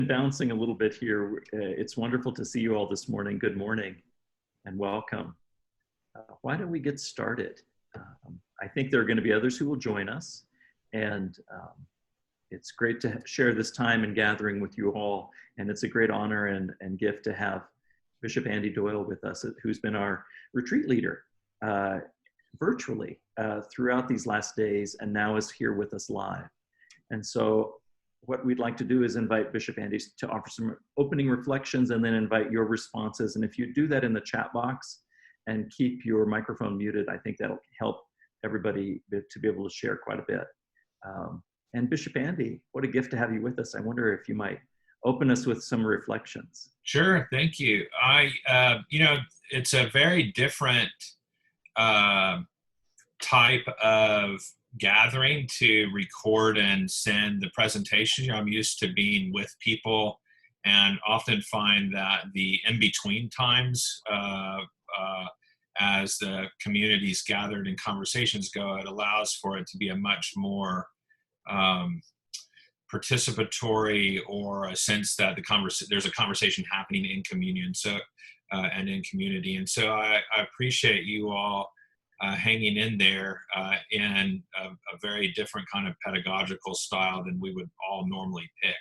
Bouncing a little bit here. It's wonderful to see you all this morning. Good morning and welcome. Why don't we get started? I think there are going to be others who will join us, and it's great to share this time and gathering with you all. And it's a great honor and gift to have Bishop Andy Doyle with us, who's been our retreat leader virtually throughout these last days and now is here with us live. And so what we'd like to do is invite Bishop Andy to offer some opening reflections and then invite your responses. And if you do that in the chat box and keep your microphone muted, I think that'll help everybody to be able to share quite a bit. And Bishop Andy, what a gift to have you with us. I wonder if you might open us with some reflections. Sure, thank you. It's a very different type of gathering to record and send the presentation. I'm used to being with people and often find that the in-between times as the communities gathered and conversations go, it allows for it to be a much more participatory, or a sense that there's a conversation happening in communion and in community. And so I appreciate you all hanging in there in a very different kind of pedagogical style than we would all normally pick.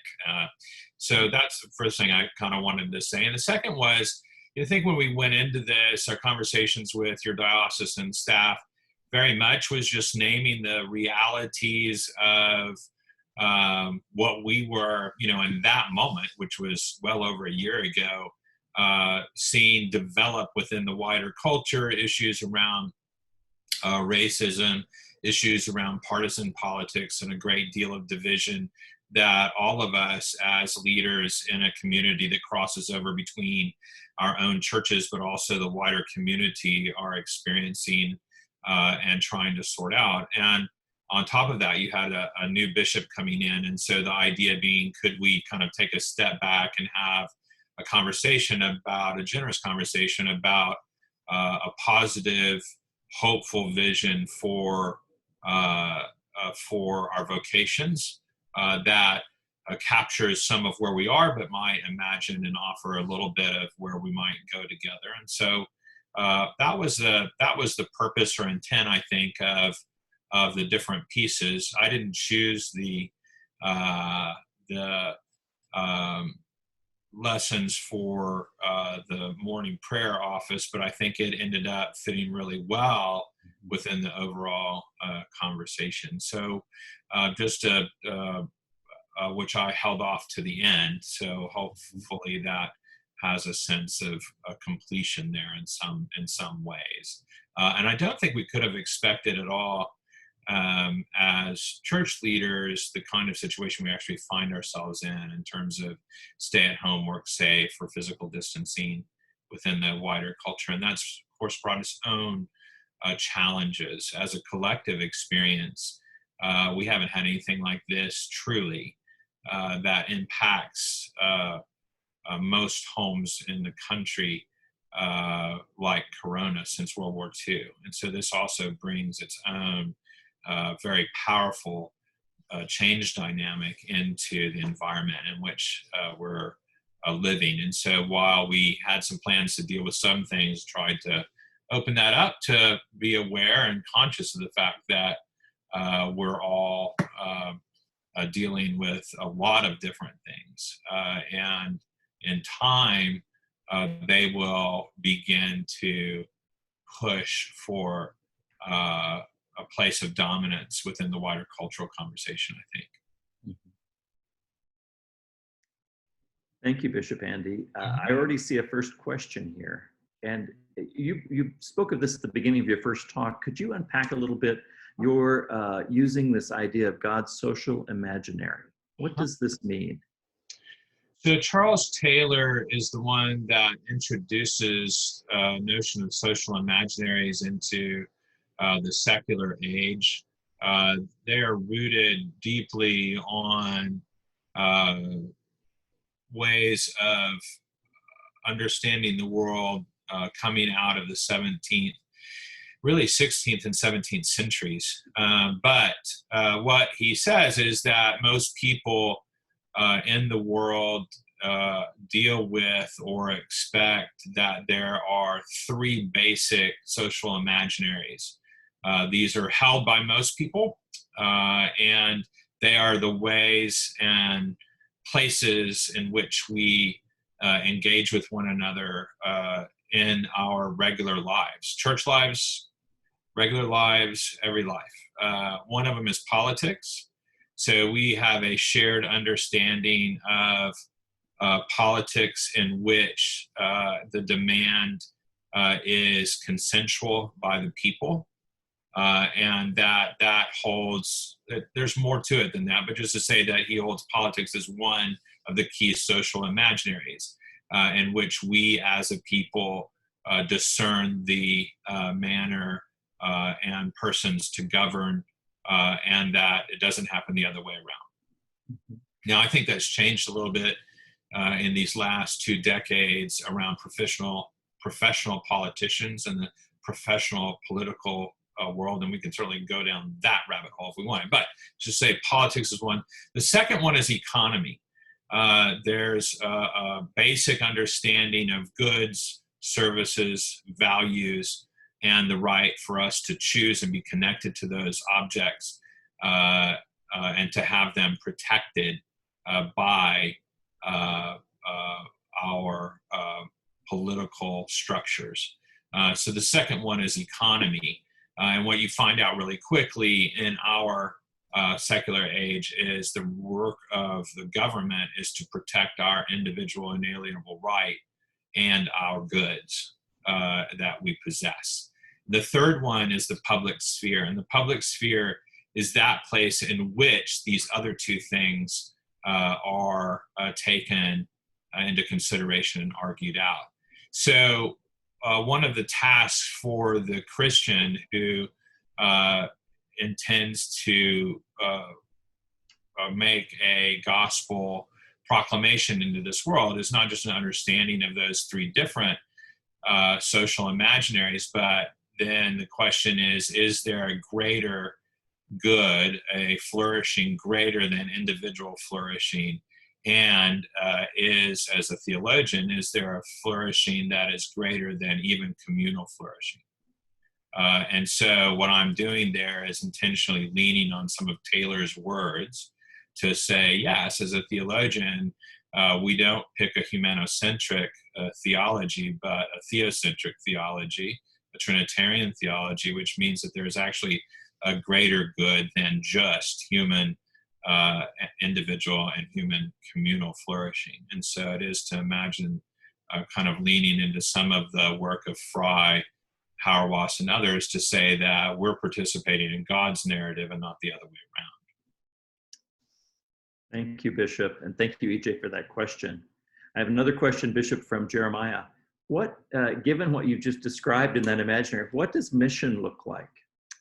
So that's the first thing I kind of wanted to say. And the second was, I think when we went into this, our conversations with your diocesan staff very much was just naming the realities of what we were, in that moment, which was well over a year ago, seeing develop within the wider culture, issues around racism, issues around partisan politics, and a great deal of division that all of us as leaders in a community that crosses over between our own churches, but also the wider community, are experiencing and trying to sort out. And on top of that, you had a new bishop coming in. And so the idea being, could we kind of take a step back and have a generous conversation about a positive, hopeful vision for our vocations that captures some of where we are, but might imagine and offer a little bit of where we might go together. And so that was the purpose or intent, I think, of the different pieces. I didn't choose the lessons for the morning prayer office, but I think it ended up fitting really well within the overall conversation. So which I held off to the end. So hopefully that has a sense of a completion there in some ways. And I don't think we could have expected at all as church leaders the kind of situation we actually find ourselves in terms of stay at home, work safe, or physical distancing within the wider culture. And that's, of course, brought its own challenges. As a collective experience, we haven't had anything like this truly that impacts most homes in the country like Corona since World War II. And so this also brings its own very powerful change dynamic into the environment in which we're living. And so while we had some plans to deal with some things, tried to open that up to be aware and conscious of the fact that we're all dealing with a lot of different things. And in time, they will begin to push for a place of dominance within the wider cultural conversation, I think. Thank you, Bishop Andy. I already see a first question here. And you spoke of this at the beginning of your first talk. Could you unpack a little bit your using this idea of God's social imaginary? What does this mean? So Charles Taylor is the one that introduces notion of social imaginaries into the secular age. They are rooted deeply on ways of understanding the world coming out of the 16th and 17th centuries. But what he says is that most people in the world deal with or expect that there are three basic social imaginaries. These are held by most people, and they are the ways and places in which we engage with one another in our regular lives, church lives, regular lives, every life. One of them is politics. So we have a shared understanding of politics in which the demand is consensual by the people. And that holds, there's more to it than that, but just to say that he holds politics as one of the key social imaginaries in which we as a people discern the manner and persons to govern, and that it doesn't happen the other way around. Mm-hmm. Now, I think that's changed a little bit in these last 2 decades around professional politicians and the professional political world, and we can certainly go down that rabbit hole if we want. But just say politics is one. The second one is economy. There's a basic understanding of goods, services, values, and the right for us to choose and be connected to those objects and to have them protected by our political structures. So the second one is economy. And what you find out really quickly in our secular age is the work of the government is to protect our individual inalienable right and our goods that we possess. The third one is the public sphere. And the public sphere is that place in which these other two things are taken into consideration and argued out. So one of the tasks for the Christian who intends to make a gospel proclamation into this world is not just an understanding of those three different social imaginaries, but then the question is there a greater good, a flourishing greater than individual flourishing? And as a theologian, is there a flourishing that is greater than even communal flourishing? And so what I'm doing there is intentionally leaning on some of Taylor's words to say, yes, as a theologian, we don't pick a humanocentric theology, but a theocentric theology, a Trinitarian theology, which means that there's actually a greater good than just human individual and human communal flourishing. And so it is to imagine kind of leaning into some of the work of Fry, Hauerwas, and others to say that we're participating in God's narrative and not the other way around. Thank you, Bishop, and thank you, EJ, for that question. I have another question, Bishop, from Jeremiah. What, given what you've just described in that imaginary, what does mission look like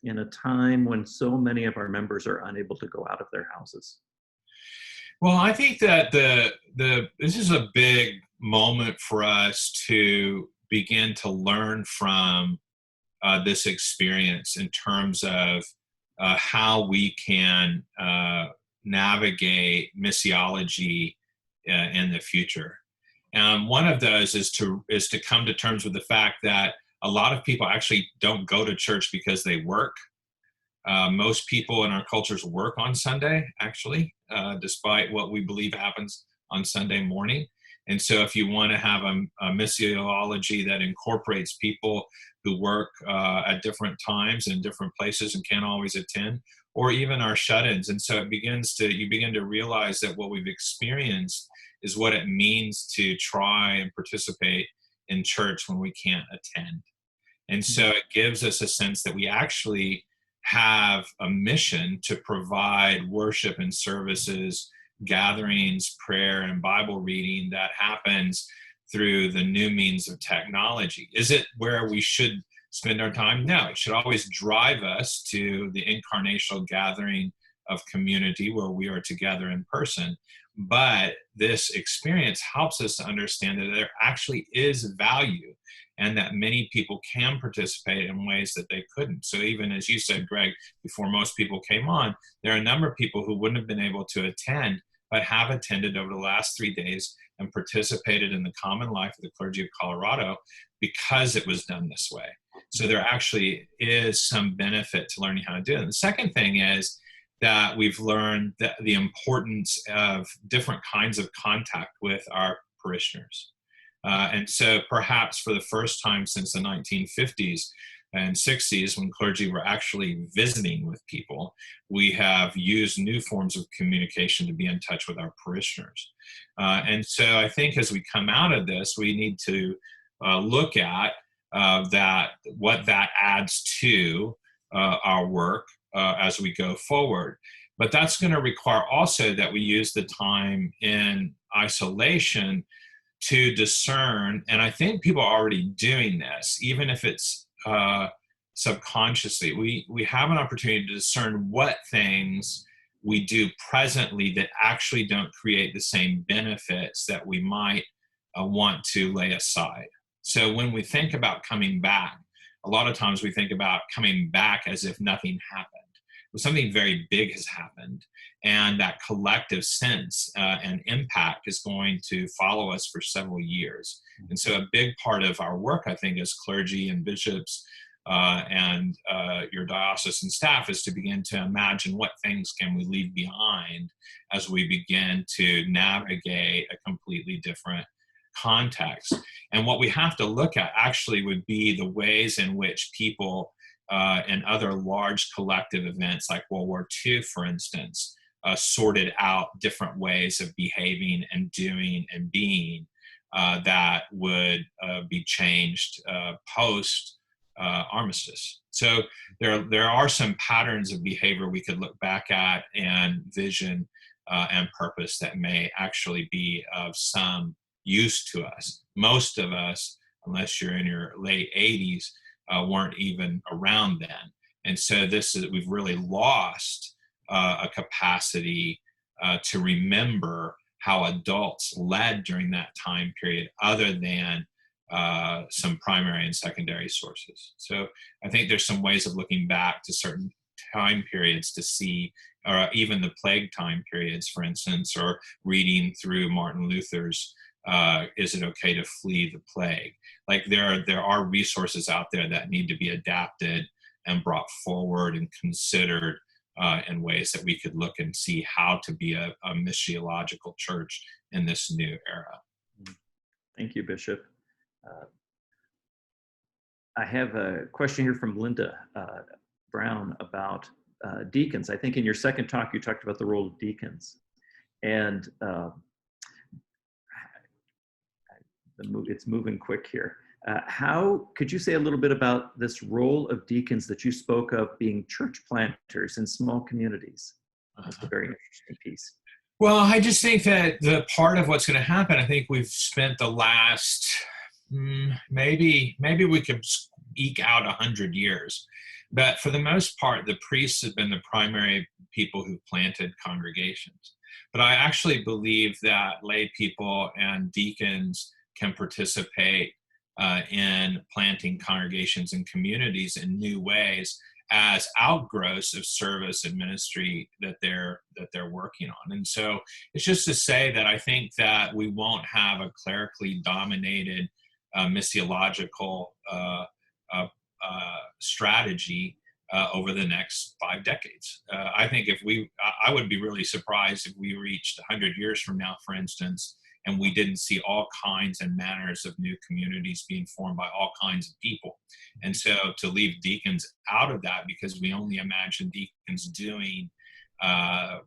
in a time when so many of our members are unable to go out of their houses? Well, I think that this is a big moment for us to begin to learn from this experience in terms of how we can navigate missiology in the future. And one of those is to come to terms with the fact that a lot of people actually don't go to church because they work. Most people in our cultures work on Sunday, actually, despite what we believe happens on Sunday morning. And so if you want to have a missiology that incorporates people who work at different times in different places and can't always attend, or even our shut-ins. And so you begin to realize that what we've experienced is what it means to try and participate in church when we can't attend. And so it gives us a sense that we actually have a mission to provide worship and services, gatherings, prayer, and Bible reading that happens through the new means of technology. Is it where we should spend our time? No, it should always drive us to the incarnational gathering of community where we are together in person. But this experience helps us to understand that there actually is value and that many people can participate in ways that they couldn't. So even as you said, Greg, before most people came on, there are a number of people who wouldn't have been able to attend but have attended over the last 3 days and participated in the common life of the clergy of Colorado because it was done this way. So there actually is some benefit to learning how to do it. And the second thing is that we've learned that the importance of different kinds of contact with our parishioners. And so perhaps for the first time since the 1950s and 60s, when clergy were actually visiting with people, we have used new forms of communication to be in touch with our parishioners. And so I think as we come out of this, we need to look at what that adds to our work as we go forward. But that's going to require also that we use the time in isolation to discern, and I think people are already doing this, even if it's subconsciously. We have an opportunity to discern what things we do presently that actually don't create the same benefits that we might want to lay aside. So when we think about coming back, a lot of times we think about coming back as if nothing happened. But something very big has happened, and that collective sense and impact is going to follow us for several years. And so a big part of our work, I think, as clergy and bishops and your diocesan staff is to begin to imagine what things can we leave behind as we begin to navigate a completely different context. And what we have to look at actually would be the ways in which people and other large collective events like World War II, for instance, sorted out different ways of behaving and doing and being that would be changed post armistice. So there are some patterns of behavior we could look back at and vision and purpose that may actually be of some use to us. Most of us, unless you're in your late 80s, weren't even around then. And so we've really lost a capacity to remember how adults led during that time period other than some primary and secondary sources. So I think there's some ways of looking back to certain time periods to see, or even the plague time periods, for instance, or reading through Martin Luther's Is It Okay to Flee the Plague? Like there are resources out there that need to be adapted and brought forward and considered in ways that we could look and see how to be a missiological church in this new era. Thank you, Bishop. I have a question here from Linda Brown about deacons. I think in your second talk, you talked about the role of deacons. And it's moving quick here. How could you say a little bit about this role of deacons that you spoke of being church planters in small communities? That's a very interesting piece. Well, I just think that the part of what's going to happen, I think we've spent the last, maybe we could eke out 100 years. But for the most part, the priests have been the primary people who planted congregations. But I actually believe that lay people and deacons can participate in planting congregations and communities in new ways as outgrowths of service and ministry that they're working on. And so it's just to say that I think that we won't have a clerically dominated missiological strategy over the next 5 decades. I think I would be really surprised if we reached 100 years from now, for instance, and we didn't see all kinds and manners of new communities being formed by all kinds of people. And so to leave deacons out of that, because we only imagine deacons doing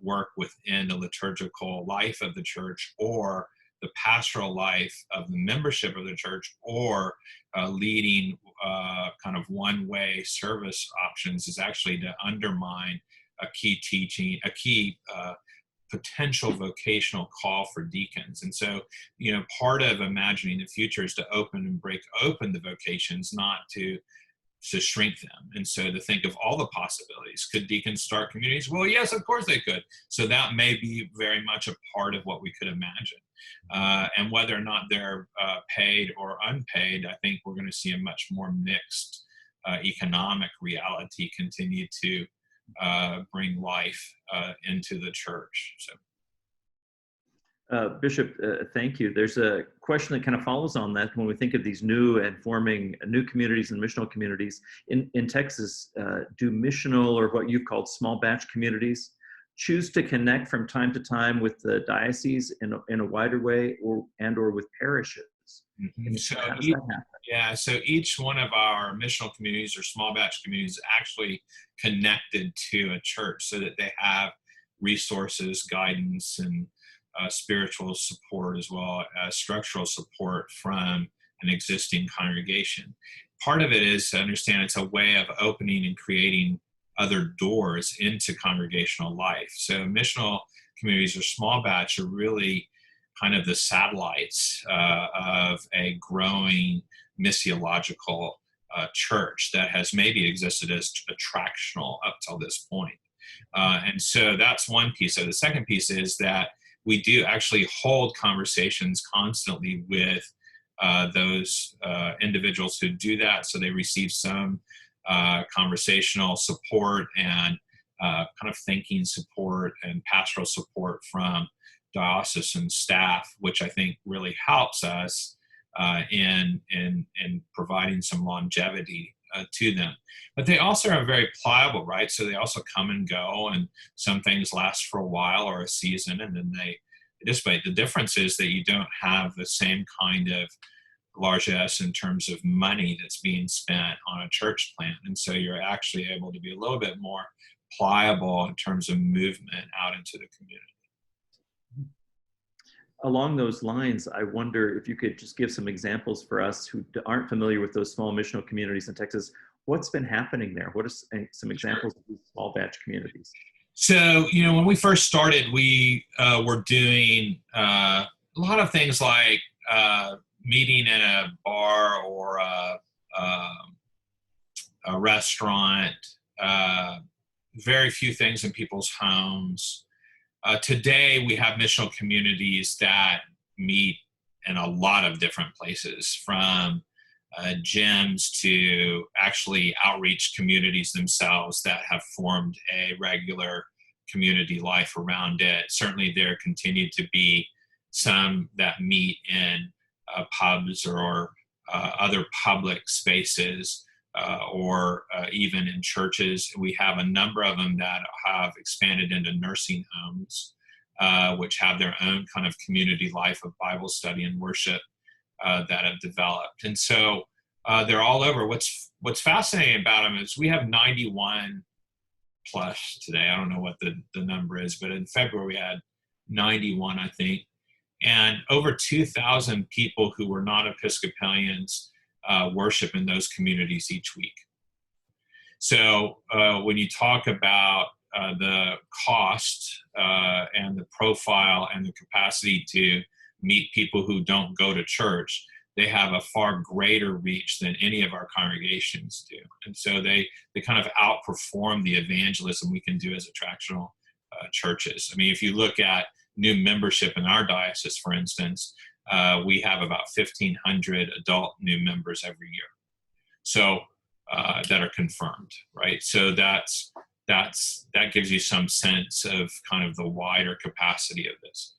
work within the liturgical life of the church or the pastoral life of the membership of the church or leading kind of one-way service options, is actually to undermine a key teaching, a key potential vocational call for deacons. And so, part of imagining the future is to open and break open the vocations, not to shrink them. And so to think of all the possibilities. Could deacons start communities? Well, yes, of course they could. So that may be very much a part of what we could imagine. And whether or not they're paid or unpaid, I think we're going to see a much more mixed economic reality continue to bring life into the church. So Bishop, thank you. There's a question that kind of follows on that when we think of these new and forming new communities and missional communities. In Texas, do missional, or what you've called small batch communities, choose to connect from time to time with the diocese in a wider way, or with parishes? Mm-hmm. So how does that happen? yeah, so each one of our missional communities or small batch communities is actually connected to a church so that they have resources, guidance, and spiritual support, as well as structural support from an existing congregation. Part of it is to understand it's a way of opening and creating other doors into congregational life. So missional communities or small batch are really kind of the satellites of a growing missiological church that has maybe existed as attractional up till this point. And so that's one piece of it. The second piece is that we do actually hold conversations constantly with those individuals who do that. So they receive some conversational support and kind of thinking support and pastoral support from diocesan staff, which I think really helps us in providing some longevity to them. But they also are very pliable, right? So they also come and go, and some things last for a while or a season, and then they dissipate. The difference is that you don't have the same kind of largesse in terms of money that's being spent on a church plant. And so you're actually able to be a little bit more pliable in terms of movement out into the community. Along those lines, I wonder if you could just give some examples for us who aren't familiar with those small missional communities in Texas. What's been happening there? What are some examples of these small batch communities? So, when we first started, we were doing a lot of things like meeting in a bar or a restaurant, very few things in people's homes. Today, we have missional communities that meet in a lot of different places, from gyms to actually outreach communities themselves that have formed a regular community life around it. Certainly, there continue to be some that meet in pubs or other public spaces, or even in churches. We have a number of them that have expanded into nursing homes, which have their own kind of community life of Bible study and worship that have developed. And so they're all over. What's fascinating about them is we have 91 plus today. I don't know what the number is, but in February we had 91, I think. And over 2,000 people who were not Episcopalians worship in those communities each week. So when you talk about the cost and the profile and the capacity to meet people who don't go to church, they have a far greater reach than any of our congregations do. And so they kind of outperform the evangelism we can do as attractional churches. I mean, if you look at new membership in our diocese, for instance, we have about 1,500 adult new members every year. So that are confirmed, right? So that gives you some sense of kind of the wider capacity of this.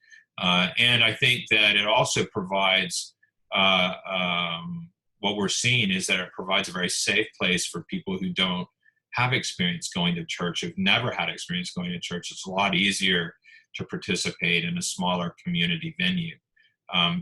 And I think that it also provides, what we're seeing is that it provides a very safe place for people who don't have experience going to church, who've never had experience going to church. It's a lot easier to participate in a smaller community venue. I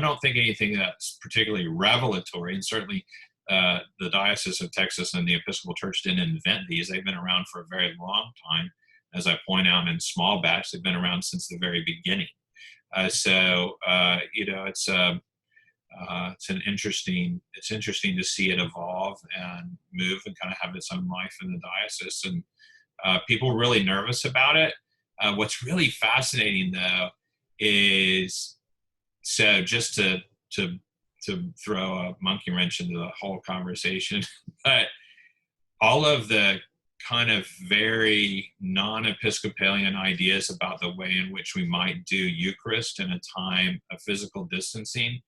don't think anything that's particularly revelatory, and certainly the Diocese of Texas and the Episcopal Church didn't invent these. They've been around for a very long time. As I point out, in small batch, they've been around since the very beginning. It's interesting to see it evolve and move and kind of have its own life in the diocese. And people are really nervous about it. What's really fascinating, though, is, so just to throw a monkey wrench into the whole conversation, but all of the kind of very non-Episcopalian ideas about the way in which we might do Eucharist in a time of physical distancing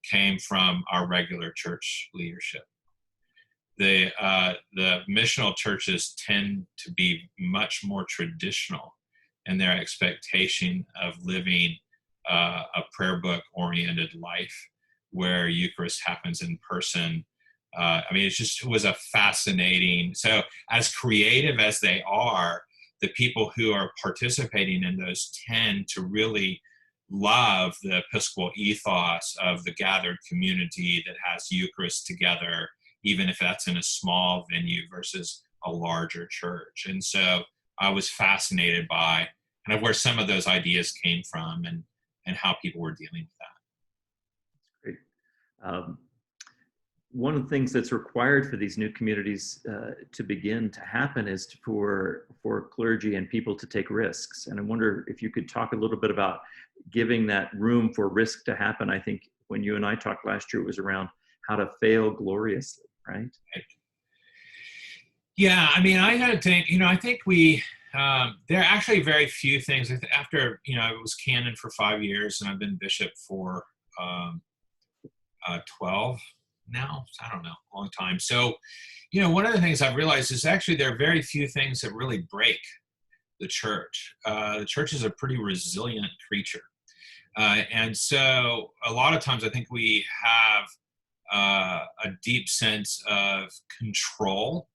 came from our regular church leadership. The missional churches tend to be much more traditional and their expectation of living a prayer book oriented life where Eucharist happens in person. I mean, it was a fascinating, so as creative as they are, the people who are participating in those tend to really love the Episcopal ethos of the gathered community that has Eucharist together, even if that's in a small venue versus a larger church. And so I was fascinated by kind of where some of those ideas came from and how people were dealing with that. Great. One of the things that's required for these new communities to begin to happen is for clergy and people to take risks. And I wonder if you could talk a little bit about giving that room for risk to happen. I think when you and I talked last year, it was around how to fail gloriously, right? Yeah, I mean, I got to think, I think there are actually very few things. After, I was canon for 5 years and I've been bishop for 12 now. I don't know, a long time. So, one of the things I've realized is actually there are very few things that really break the church. The church is a pretty resilient creature. And so a lot of times I think we have a deep sense of control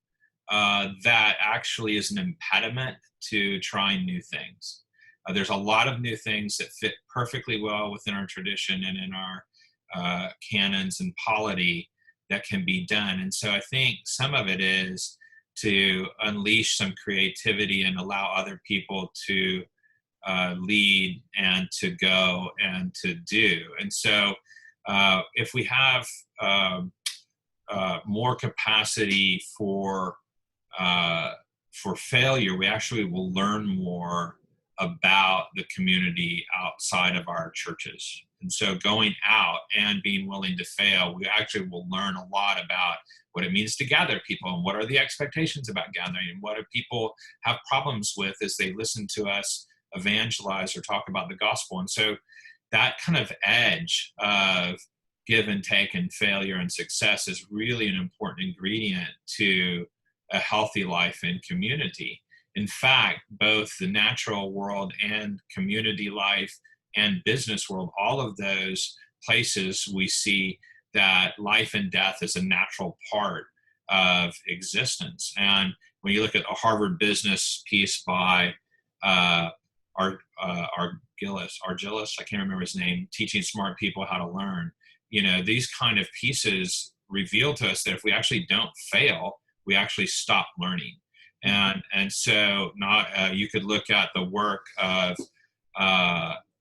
that actually is an impediment to trying new things. There's a lot of new things that fit perfectly well within our tradition and in our canons and polity that can be done. And so I think some of it is to unleash some creativity and allow other people to lead and to go and to do. And so if we have more capacity for failure, we actually will learn more about the community outside of our churches. And so going out and being willing to fail, we actually will learn a lot about what it means to gather people and what are the expectations about gathering and what do people have problems with as they listen to us evangelize or talk about the gospel. And so that kind of edge of give and take and failure and success is really an important ingredient to a healthy life in community. In fact, both the natural world and community life and business world, all of those places we see that life and death is a natural part of existence. And when you look at a Harvard Business piece by Argylis, I can't remember his name, Teaching Smart People How to Learn, these kind of pieces reveal to us that if we actually don't fail, we actually stop learning. And so you could look at the work of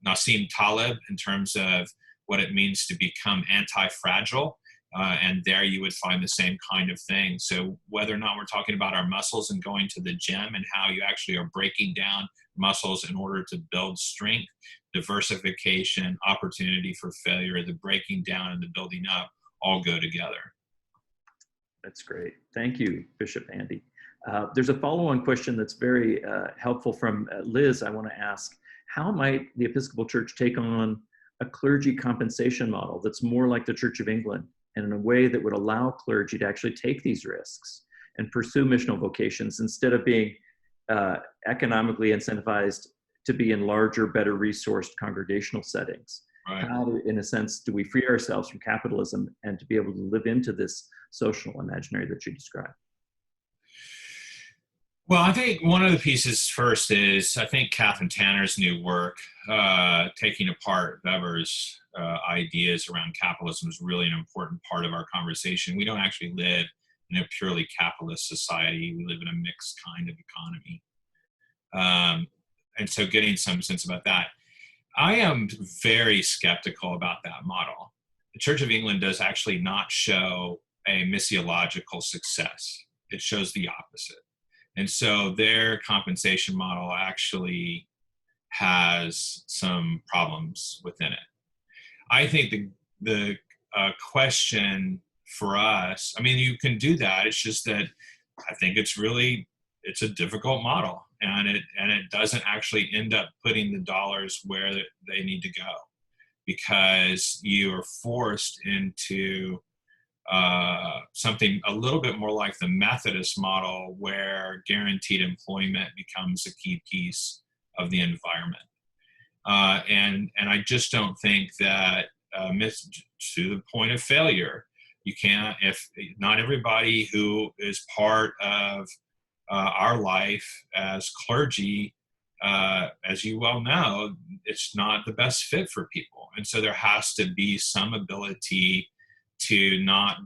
Nassim Taleb in terms of what it means to become anti-fragile. And there you would find the same kind of thing. So whether or not we're talking about our muscles and going to the gym and how you actually are breaking down muscles in order to build strength, diversification, opportunity for failure, the breaking down and the building up all go together. That's great. Thank you, Bishop Andy. There's a follow-on question that's very helpful from Liz. I want to ask, how might the Episcopal Church take on a clergy compensation model that's more like the Church of England and in a way that would allow clergy to actually take these risks and pursue missional vocations instead of being economically incentivized to be in larger, better resourced congregational settings? Right. How, in a sense, do we free ourselves from capitalism and to be able to live into this social imaginary that you described? Well, I think one of the pieces first is, I think Catherine Tanner's new work, taking apart Weber's ideas around capitalism, is really an important part of our conversation. We don't actually live in a purely capitalist society. We live in a mixed kind of economy. And so getting some sense about that. I am very skeptical about that model. The Church of England does actually not show a missiological success. It shows the opposite. And so their compensation model actually has some problems within it. I think the question for us, I mean, you can do that. It's just that I think it's a difficult model, and it doesn't actually end up putting the dollars where they need to go, because you are forced into something a little bit more like the Methodist model, where guaranteed employment becomes a key piece of the environment. And I just don't think that, to the point of failure, you can't, if not everybody who is part of our life as clergy, as you well know, it's not the best fit for people. And so there has to be some ability to not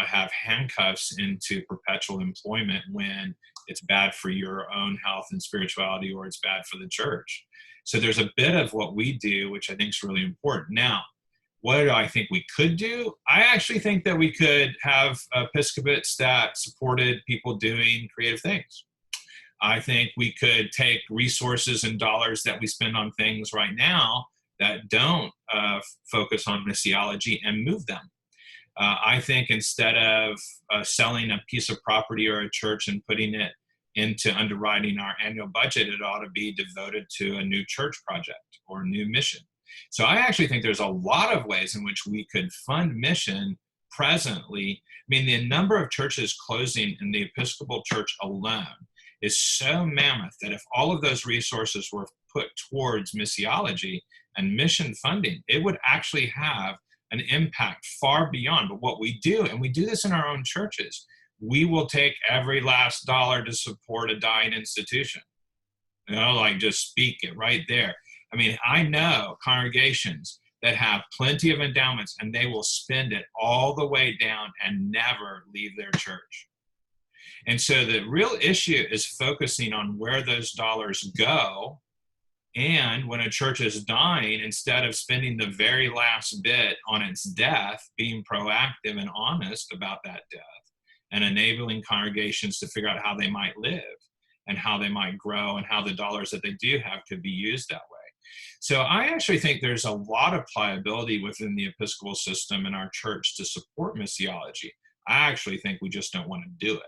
have handcuffs into perpetual employment when it's bad for your own health and spirituality, or it's bad for the church. So there's a bit of what we do, which I think is really important. Now, what do I think we could do? I actually think that we could have episcopates that supported people doing creative things. I think we could take resources and dollars that we spend on things right now that don't focus on missiology and move them. I think instead of selling a piece of property or a church and putting it into underwriting our annual budget, it ought to be devoted to a new church project or a new mission. So I actually think there's a lot of ways in which we could fund mission presently. I mean, the number of churches closing in the Episcopal Church alone is so mammoth that if all of those resources were put towards missiology and mission funding, it would actually have an impact far beyond. But what we do, and we do this in our own churches, we will take every last dollar to support a dying institution. Like just speak it right there. I mean, I know congregations that have plenty of endowments and they will spend it all the way down and never leave their church. And so the real issue is focusing on where those dollars go. And when a church is dying, instead of spending the very last bit on its death, being proactive and honest about that death and enabling congregations to figure out how they might live and how they might grow and how the dollars that they do have could be used that way. So I actually think there's a lot of pliability within the Episcopal system and our church to support missiology. I actually think we just don't want to do it.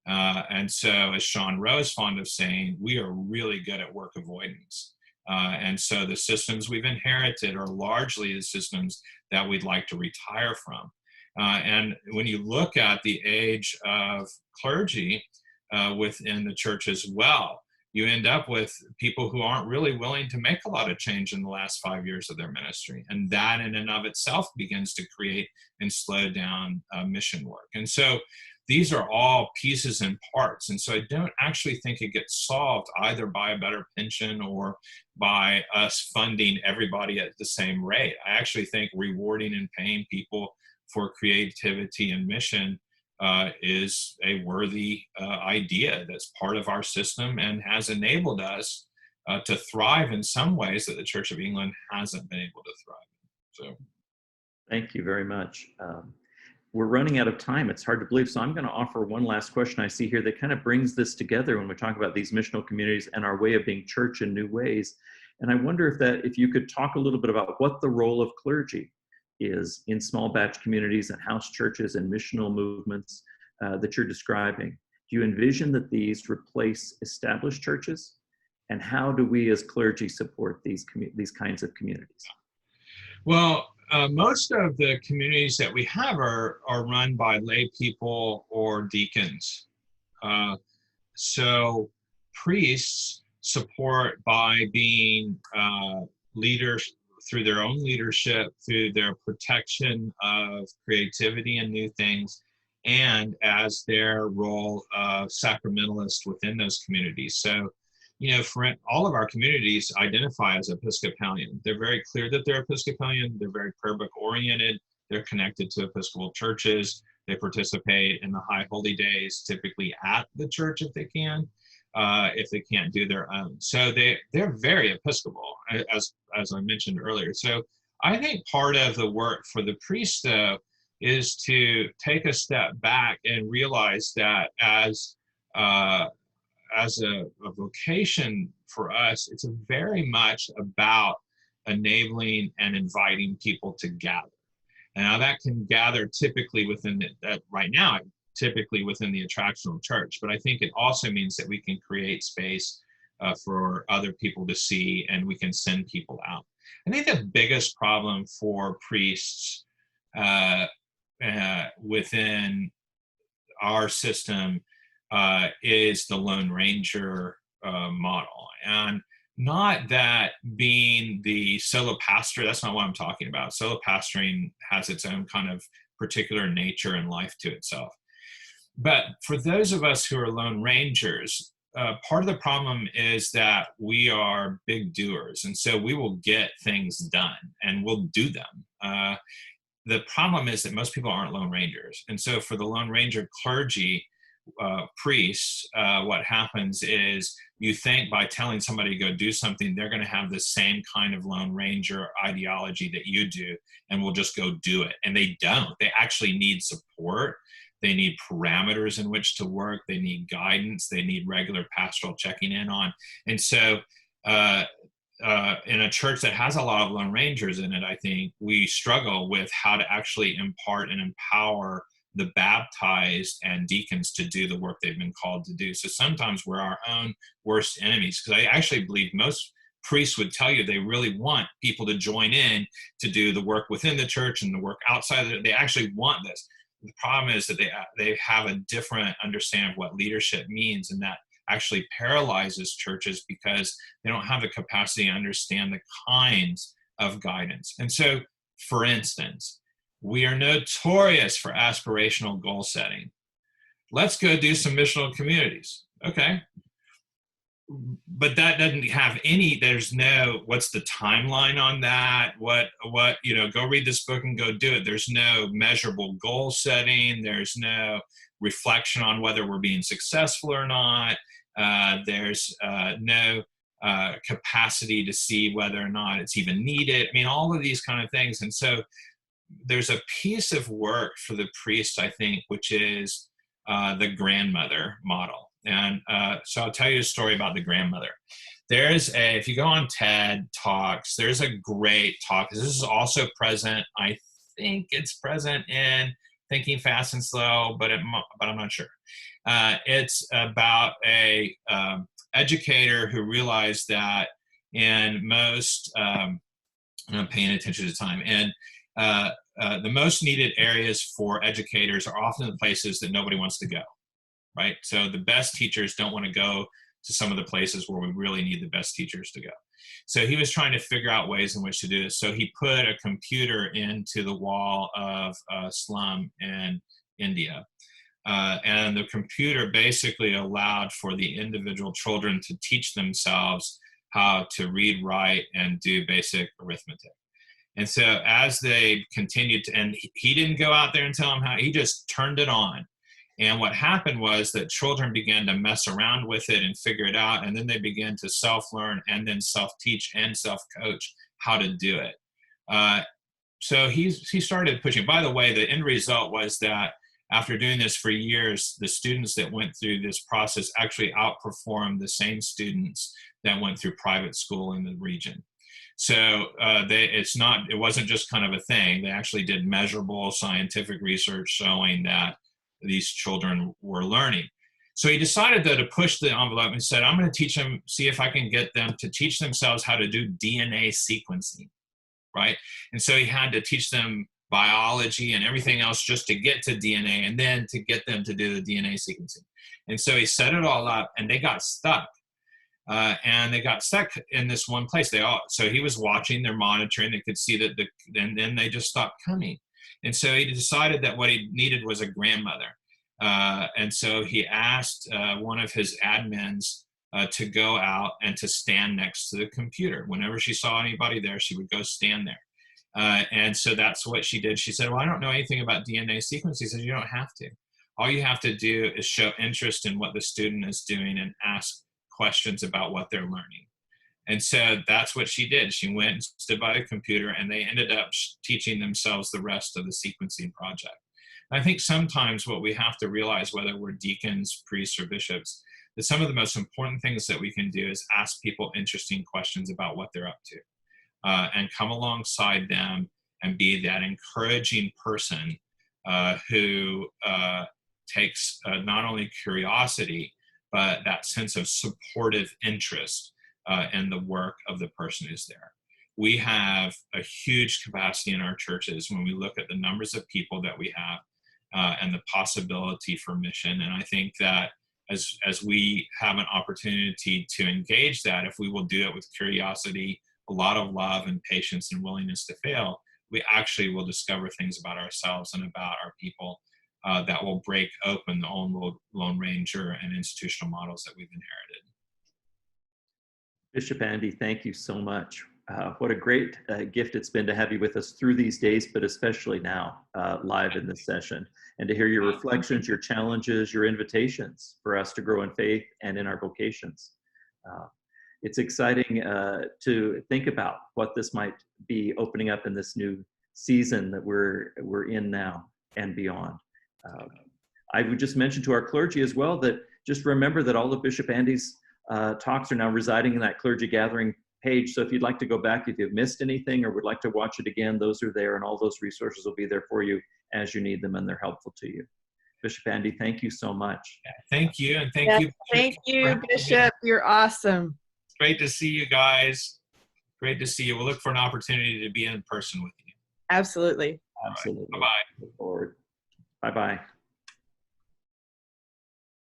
And so, as Sean Rowe is fond of saying, we are really good at work avoidance. And so the systems we've inherited are largely the systems that we'd like to retire from. And when you look at the age of clergy within the church as well, you end up with people who aren't really willing to make a lot of change in the last 5 years of their ministry. And that in and of itself begins to create and slow down mission work. And so these are all pieces and parts. And so I don't actually think it gets solved either by a better pension or by us funding everybody at the same rate. I actually think rewarding and paying people for creativity and mission is a worthy idea that's part of our system and has enabled us to thrive in some ways that the Church of England hasn't been able to thrive in. So, thank you very much. We're running out of time. It's hard to believe. So I'm going to offer one last question I see here that kind of brings this together when we talk about these missional communities and our way of being church in new ways. And I wonder if you could talk a little bit about what the role of clergy is in small batch communities and house churches and missional movements that you're describing. Do you envision that these replace established churches? And how do we as clergy support these kinds of communities? Well, most of the communities that we have are run by lay people or deacons. So priests support by being leaders through their own leadership, through their protection of creativity and new things, and as their role of sacramentalist within those communities. So, for all of our communities identify as Episcopalian. They're very clear that they're Episcopalian. They're very prayer book oriented. They're connected to Episcopal churches. They participate in the high holy days, typically at the church if they can, if they can't do their own. So they're very Episcopal, as I mentioned earlier. So I think part of the work for the priest, though, is to take a step back and realize that as a vocation for us, it's very much about enabling and inviting people to gather. And now that can gather typically within typically within the attractional church, but I think it also means that we can create space for other people to see, and we can send people out. I think the biggest problem for priests within our system is the Lone Ranger model. And Not that being the solo pastor, that's not what I'm talking about. Solo pastoring has its own kind of particular nature and life to itself. But for those of us who are lone rangers, part of the problem is that we are big doers. And so we will get things done and we'll do them. The problem is that most people aren't lone rangers. And so for the lone ranger clergy, priests, what happens is you think by telling somebody to go do something, they're going to have the same kind of lone ranger ideology that you do and will just go do it. And they don't. They actually need support. They need parameters in which to work. They need guidance. They need regular pastoral checking in on. And so in a church that has a lot of lone rangers in it, I think we struggle with how to actually impart and empower the baptized and deacons to do the work they've been called to do. So sometimes we're our own worst enemies, because I actually believe most priests would tell you they really want people to join in to do the work within the church and the work outside of it. They actually want this. The problem is that they have a different understanding of what leadership means, and that actually paralyzes churches because they don't have the capacity to understand the kinds of guidance. And so, for instance, we are notorious for aspirational goal setting. Let's go do some missional communities. Okay. But that doesn't have any, there's no, what's the timeline on that? What, go read this book and go do it. There's no measurable goal setting. There's no reflection on whether we're being successful or not. There's no capacity to see whether or not it's even needed. I mean, all of these kind of things. And so there's a piece of work for the priest, I think, which is the grandmother model. And so I'll tell you a story about the grandmother. If you go on TED Talks, there's a great talk. This is also present, I think it's present in Thinking Fast and Slow, but I'm not sure. It's about a educator who realized that in most, I'm not paying attention to time, and the most needed areas for educators are often the places that nobody wants to go, right? So the best teachers don't want to go to some of the places where we really need the best teachers to go. So he was trying to figure out ways in which to do this. So he put a computer into the wall of a slum in India. And the computer basically allowed for the individual children to teach themselves how to read, write, and do basic arithmetic. And so as they continued to, and he didn't go out there and tell them how, he just turned it on. And what happened was that children began to mess around with it and figure it out. And then they began to self-learn and then self-teach and self-coach how to do it. So he started pushing. By the way, the end result was that after doing this for years, the students that went through this process actually outperformed the same students that went through private school in the region. So it wasn't just kind of a thing. They actually did measurable scientific research showing that these children were learning. So he decided, though, to push the envelope and said, I'm going to teach them, see if I can get them to teach themselves how to do DNA sequencing, right? And so he had to teach them biology and everything else just to get to DNA, and then to get them to do the DNA sequencing. And so he set it all up, and they got stuck. And they got stuck in this one place. So he was watching, they're monitoring, they could see that, and then they just stopped coming. And so he decided that what he needed was a grandmother. And so he asked one of his admins to go out and to stand next to the computer. Whenever she saw anybody there, she would go stand there. And so that's what she did. She said, well, I don't know anything about DNA sequencing. He said, you don't have to. All you have to do is show interest in what the student is doing and ask questions about what they're learning. And so that's what she did. She went and stood by the computer, and they ended up teaching themselves the rest of the sequencing project. And I think sometimes what we have to realize, whether we're deacons, priests, or bishops, that some of the most important things that we can do is ask people interesting questions about what they're up to, and come alongside them and be that encouraging person who takes not only curiosity, but that sense of supportive interest in the work of the person who's there. We have a huge capacity in our churches when we look at the numbers of people that we have and the possibility for mission. And I think that as we have an opportunity to engage that, if we will do it with curiosity, a lot of love and patience and willingness to fail, we actually will discover things about ourselves and about our people that will break open the old Lone Ranger and institutional models that we've inherited. Bishop Andy, thank you so much. What a great gift it's been to have you with us through these days, but especially now, live in this session, and to hear your reflections, your challenges, your invitations for us to grow in faith and in our vocations. It's exciting to think about what this might be opening up in this new season that we're in now and beyond. I would just mention to our clergy as well that just remember that all of Bishop Andy's talks are now residing in that clergy gathering page. So if you'd like to go back, if you've missed anything or would like to watch it again, those are there, and all those resources will be there for you as you need them, and they're helpful to you. Bishop Andy, thank you so much. Thank you, and thank you. Thank you, Bishop. You're awesome. It's great to see you guys. Great to see you. We'll look for an opportunity to be in person with you. Absolutely. Absolutely. Bye-bye. Look forward. Bye-bye.